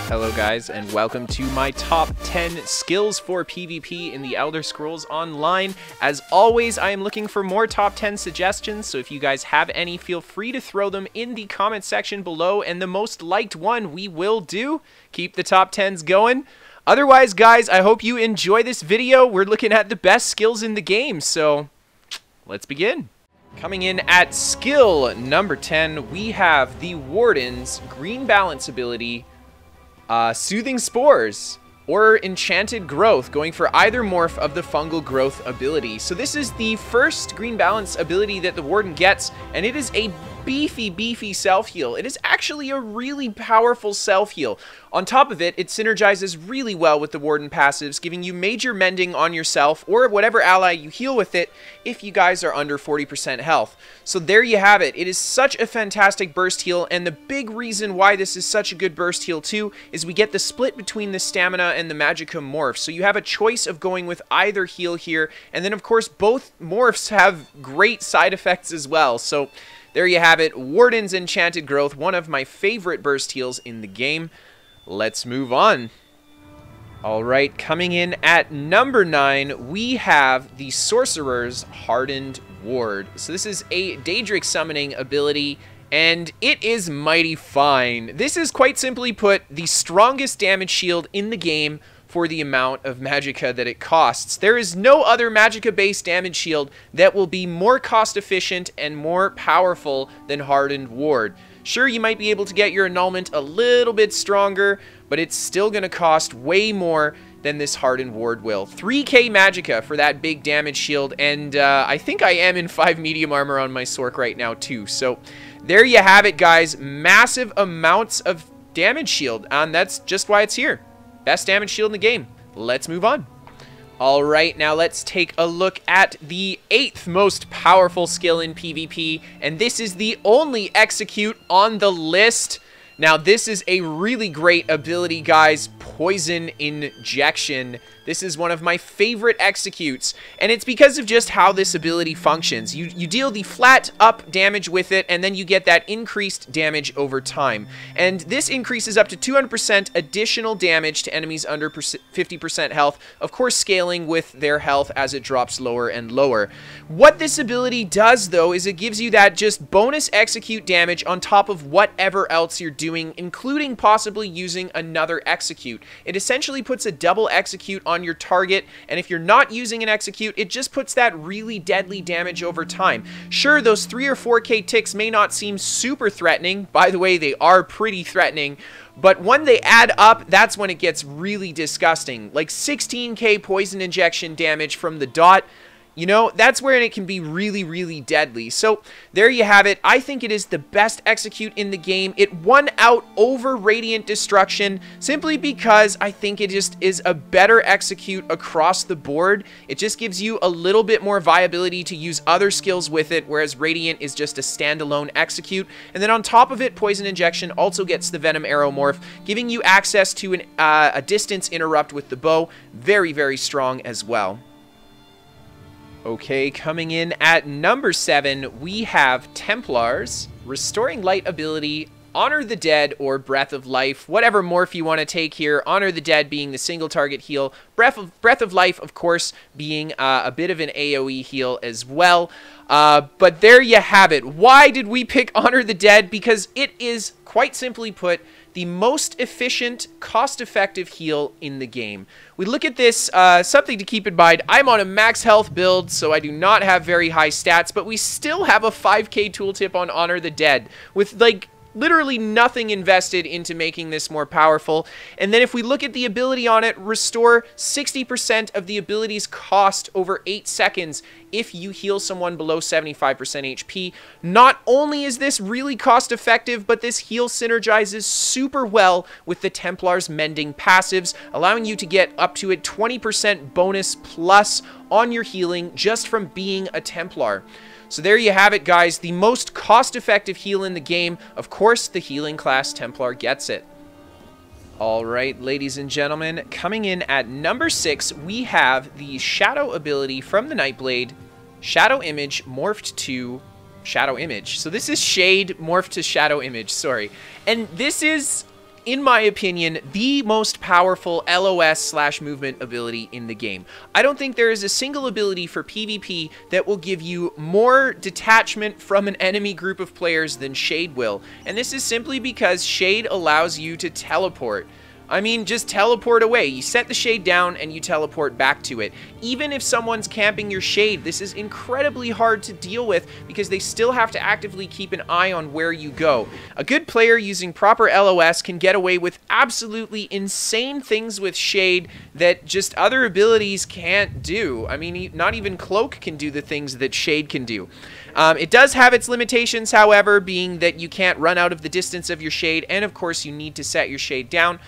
Hello guys, and welcome to my top 10 skills for PvP in the Elder Scrolls Online. As always, I am looking for more top 10 suggestions, so if you guys have any, feel free to throw them in the comment section below, and the most liked one we will do. Keep the top 10s going. Otherwise, guys, I hope you enjoy this video. We're looking at the best skills in the game, so let's begin. Coming in at skill number 10, we have the Wardens Green Balance ability, Soothing Spores, or Enchanted Growth, going for either morph of the Fungal Growth ability. So this is the first Green Balance ability that the Warden gets, and it is a beefy self-heal. It is actually a really powerful self-heal. On top of it, it synergizes really well with the Warden passives, giving you major mending on yourself or whatever ally you heal with it if you guys are under 40% health. So there you have it. It is such a fantastic burst heal, and the big reason why this is such a good burst heal too is we get the split between the stamina and the magicka morph. So you have a choice of going with either heal here, and then of course both morphs have great side effects as well. So there you have it, Warden's Enchanted Growth, one of my favorite burst heals in the game. Let's move on. Alright, coming in at number 9, we have the Sorcerer's Hardened Ward. So this is a Daedric summoning ability, and it is mighty fine. This is, quite simply put, the strongest damage shield in the game for the amount of magicka that it costs. There is no other magicka-based damage shield that will be more cost-efficient and more powerful than Hardened Ward. Sure, you might be able to get your annulment a little bit stronger, but it's still going to cost way more than this Hardened Ward will. 3k magicka for that big damage shield, and I think I am in 5 medium armor on my Sorc right now too. So there you have it, guys. Massive amounts of damage shield, and that's just why it's here. Best damage shield in the game. Let's move on. Alright, now let's take a look at the 8th most powerful skill in PvP, and this is the only execute on the list. Now this is a really great ability, guys, Poison Injection. This is one of my favorite executes, and it's because of just how this ability functions. You deal the flat up damage with it, and then you get that increased damage over time. And this increases up to 200% additional damage to enemies under 50% health, of course scaling with their health as it drops lower and lower. What this ability does, though, is it gives you that just bonus execute damage on top of whatever else you're doing, including possibly using another execute. It essentially puts a double execute on your target, and if you're not using an execute, it just puts that really deadly damage over time. Sure, those 3 or 4k ticks may not seem super threatening. By the way, they are pretty threatening, but when they add up, that's when it gets really disgusting. Like 16k poison injection damage from the dot. You know, that's where it can be really deadly. So there you have it. I think it is the best execute in the game. It won out over Radiant Destruction simply because I think it just is a better execute across the board. It just gives you a little bit more viability to use other skills with it, whereas Radiant is just a standalone execute. And then on top of it, Poison Injection also gets the Venom Arrow morph, giving you access to a distance interrupt with the bow. Very strong as well. Okay, coming in at number 7, we have Templars, Restoring Light ability, Honor the Dead, or Breath of Life, whatever morph you want to take here. Honor the Dead being the single target heal, Breath of Life, of course, being a bit of an AoE heal as well. But there you have it. Why did we pick Honor the Dead? Because it is, quite simply put, the most efficient, cost-effective heal in the game. We look at this, something to keep in mind, I'm on a max health build, so I do not have very high stats, but we still have a 5k tooltip on Honor the Dead, with, like, literally nothing invested into making this more powerful. And then if we look at the ability on it, restore 60% of the ability's cost over 8 seconds if you heal someone below 75% HP. Not only is this really cost effective, but this heal synergizes super well with the Templar's mending passives, allowing you to get up to a 20% bonus plus on your healing just from being a Templar. So there you have it, guys. The most cost-effective heal in the game. Of course, the healing class Templar gets it. Alright, ladies and gentlemen, coming in at number 6, we have the Shadow ability from the Nightblade, Shadow Image morphed to Shadow Image. So this is Shade morphed to Shadow Image, sorry. And this is in my opinion, the most powerful LOS/movement ability in the game. I don't think there is a single ability for PvP that will give you more detachment from an enemy group of players than Shade will. And this is simply because Shade allows you to teleport. I mean, just teleport away. You set the shade down and you teleport back to it. Even if someone's camping your shade, this is incredibly hard to deal with because they still have to actively keep an eye on where you go. A good player using proper LOS can get away with absolutely insane things with shade that just other abilities can't do. I mean, not even Cloak can do the things that shade can do. It does have its limitations, however, being that you can't run out of the distance of your shade, and of course you need to set your shade down.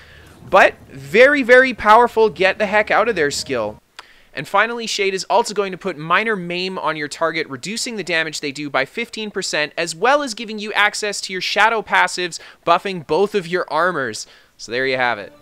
But very, very powerful get the heck out of there skill. And finally, Shade is also going to put minor maim on your target, reducing the damage they do by 15%, as well as giving you access to your shadow passives, buffing both of your armors. So there you have it.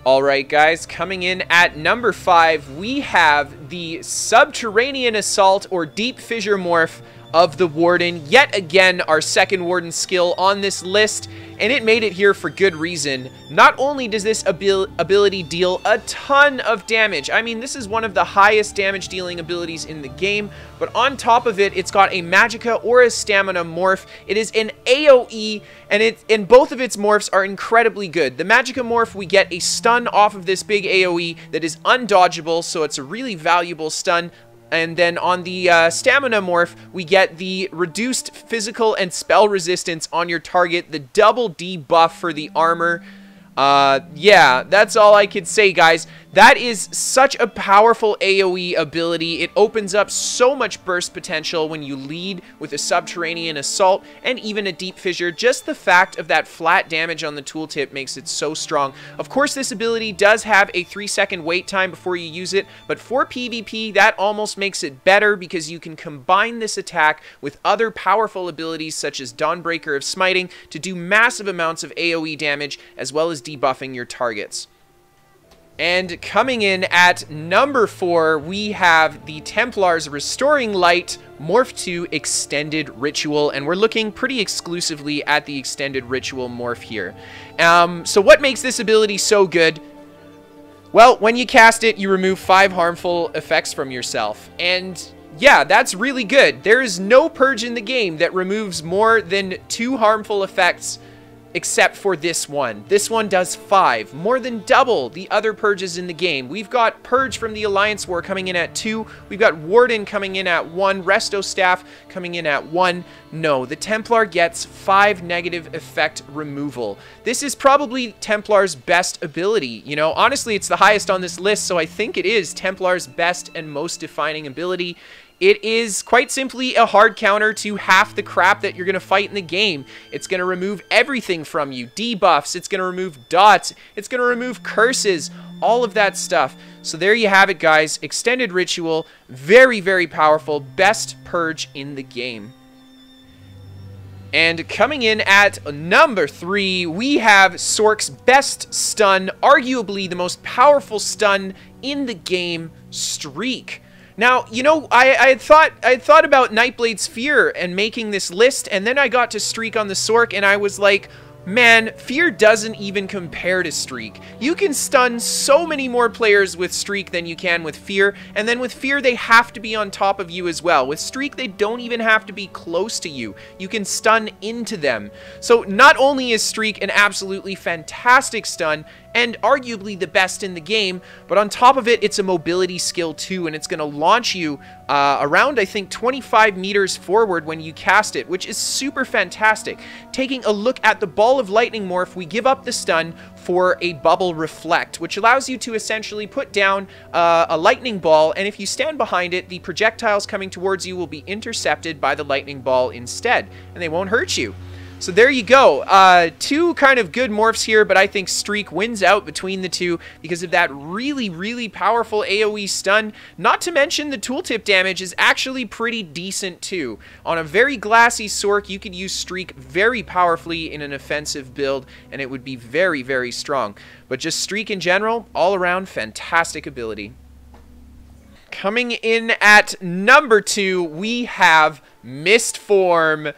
Alright guys, coming in at number 5, we have the Subterranean Assault or Deep Fissure Morph of the Warden. Yet again, our second Warden skill on this list, and it made it here for good reason. Not only does this ability deal a ton of damage, I mean, this is one of the highest damage dealing abilities in the game, but on top of it, it's got a Magicka or a Stamina morph. It is an AoE, and both of its morphs are incredibly good. The Magicka morph, we get a stun off of this big AoE that is undodgeable, so it's a really valuable stun. And then on the Stamina morph, we get the reduced physical and spell resistance on your target, the double debuff for the armor. Yeah, that's all I could say, guys. That is such a powerful AoE ability. It opens up so much burst potential when you lead with a Subterranean Assault and even a Deep Fissure. Just the fact of that flat damage on the tooltip makes it so strong. Of course, this ability does have a 3-second wait time before you use it, but for PvP, that almost makes it better because you can combine this attack with other powerful abilities such as Dawnbreaker of Smiting to do massive amounts of AoE damage as well as debuffing your targets. And coming in at number 4, we have the Templar's Restoring Light Morph to Extended Ritual, and we're looking pretty exclusively at the Extended Ritual morph here. So what makes this ability so good? Well, when you cast it, you remove 5 harmful effects from yourself, and yeah, that's really good. There is no purge in the game that removes more than 2 harmful effects except for this one. This one does 5, more than double the other purges in the game. We've got Purge from the Alliance War coming in at 2, we've got Warden coming in at 1, Resto Staff coming in at 1. No, the Templar gets 5 negative effect removal. This is probably Templar's best ability. You know, honestly, it's the highest on this list, so I think it is Templar's best and most defining ability. It is quite simply a hard counter to half the crap that you're going to fight in the game. It's going to remove everything from you. Debuffs, it's going to remove dots, it's going to remove curses, all of that stuff. So there you have it, guys. Extended Ritual, very, very powerful, best purge in the game. And coming in at number 3, we have Sork's best stun, arguably the most powerful stun in the game, Streak. Now, you know, I had thought about Nightblade's Fear and making this list, and then I got to Streak on the Sork, and I was like, man, Fear doesn't even compare to Streak. You can stun so many more players with Streak than you can with Fear, and then with Fear, they have to be on top of you as well. With Streak, they don't even have to be close to you. You can stun into them. So not only is Streak an absolutely fantastic stun, and arguably the best in the game, but on top of it, it's a mobility skill too, and it's going to launch you around, I think, 25 meters forward when you cast it, which is super fantastic. Taking a look at the Ball of Lightning morph, we give up the stun for a Bubble Reflect, which allows you to essentially put down a lightning ball, and if you stand behind it, the projectiles coming towards you will be intercepted by the lightning ball instead, and they won't hurt you. So there you go. 2 kind of good morphs here, but I think Streak wins out between the 2 because of that really, really powerful AoE stun. Not to mention the tooltip damage is actually pretty decent too. On a very glassy Sork, you could use Streak very powerfully in an offensive build, and it would be very, very strong. But just Streak in general, all around fantastic ability. Coming in at number 2, we have Mistform.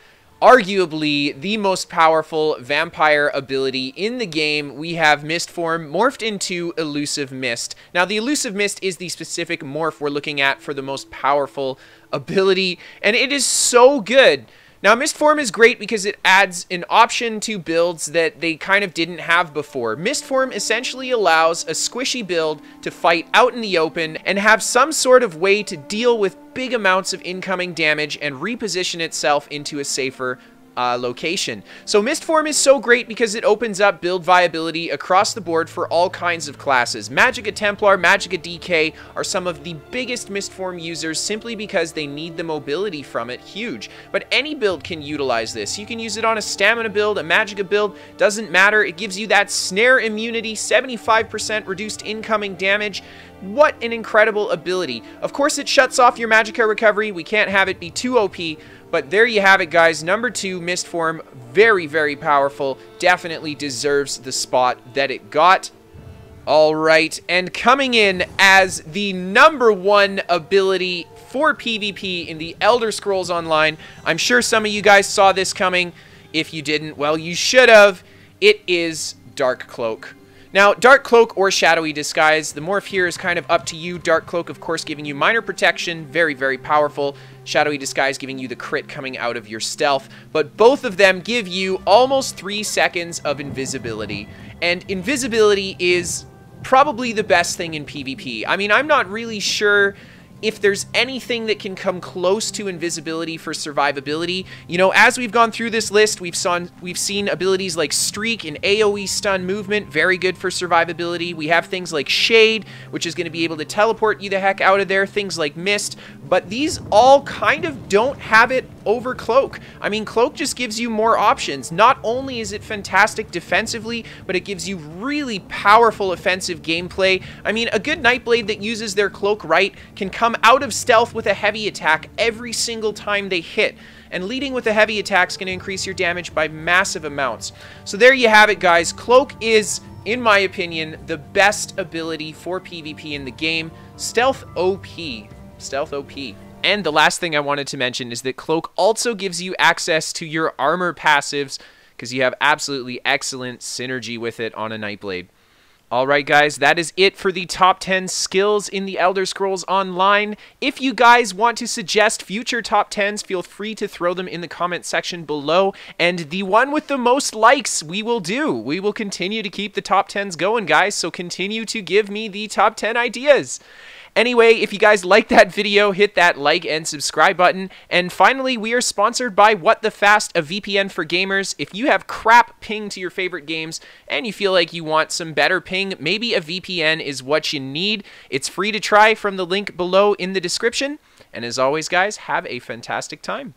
arguably the most powerful vampire ability in the game. We have Mistform morphed into Elusive Mist. Now, the Elusive Mist is the specific morph we're looking at for the most powerful ability, and it is so good. Now, Mistform is great because it adds an option to builds that they kind of didn't have before. Mistform essentially allows a squishy build to fight out in the open and have some sort of way to deal with big amounts of incoming damage and reposition itself into a safer location. So Mistform is so great because it opens up build viability across the board for all kinds of classes. Magicka Templar, Magicka DK are some of the biggest Mistform users simply because they need the mobility from it huge. But any build can utilize this. You can use it on a stamina build, a Magicka build, doesn't matter. It gives you that snare immunity, 75% reduced incoming damage. What an incredible ability. Of course, it shuts off your Magicka recovery. We can't have it be too OP. But there you have it, guys. Number 2, Mistform. Very, very powerful. Definitely deserves the spot that it got. Alright, and coming in as the number 1 ability for PvP in the Elder Scrolls Online. I'm sure some of you guys saw this coming. If you didn't, well, you should have. It is Dark Cloak. Now, Dark Cloak or Shadowy Disguise, the morph here is kind of up to you. Dark Cloak, of course, giving you minor protection, very, very powerful. Shadowy Disguise giving you the crit coming out of your stealth. But both of them give you almost 3 seconds of invisibility. And invisibility is probably the best thing in PvP. I mean, I'm not really sure if there's anything that can come close to invisibility for survivability. You know, as we've gone through this list, we've seen abilities like Streak and AoE stun movement, very good for survivability. We have things like Shade, which is going to be able to teleport you the heck out of there, things like Mist, but these all kind of don't have it over Cloak. I mean, Cloak just gives you more options. Not only is it fantastic defensively, but it gives you really powerful offensive gameplay. I mean, a good Nightblade that uses their Cloak right can come out of stealth with a heavy attack every single time they hit. And leading with a heavy attack is going to increase your damage by massive amounts. So there you have it, guys. Cloak is, in my opinion, the best ability for PvP in the game. Stealth OP. Stealth OP. And the last thing I wanted to mention is that Cloak also gives you access to your armor passives because you have absolutely excellent synergy with it on a Nightblade. Alright guys, that is it for the top 10 skills in the Elder Scrolls Online. If you guys want to suggest future top 10s, feel free to throw them in the comment section below. And the one with the most likes, we will do. We will continue to keep the top 10s going, guys, so continue to give me the top 10 ideas. Anyway, if you guys liked that video, hit that like and subscribe button. And finally, we are sponsored by What the Fast, a VPN for gamers. If you have crap ping to your favorite games and you feel like you want some better ping, maybe a VPN is what you need. It's free to try from the link below in the description. And as always, guys, have a fantastic time.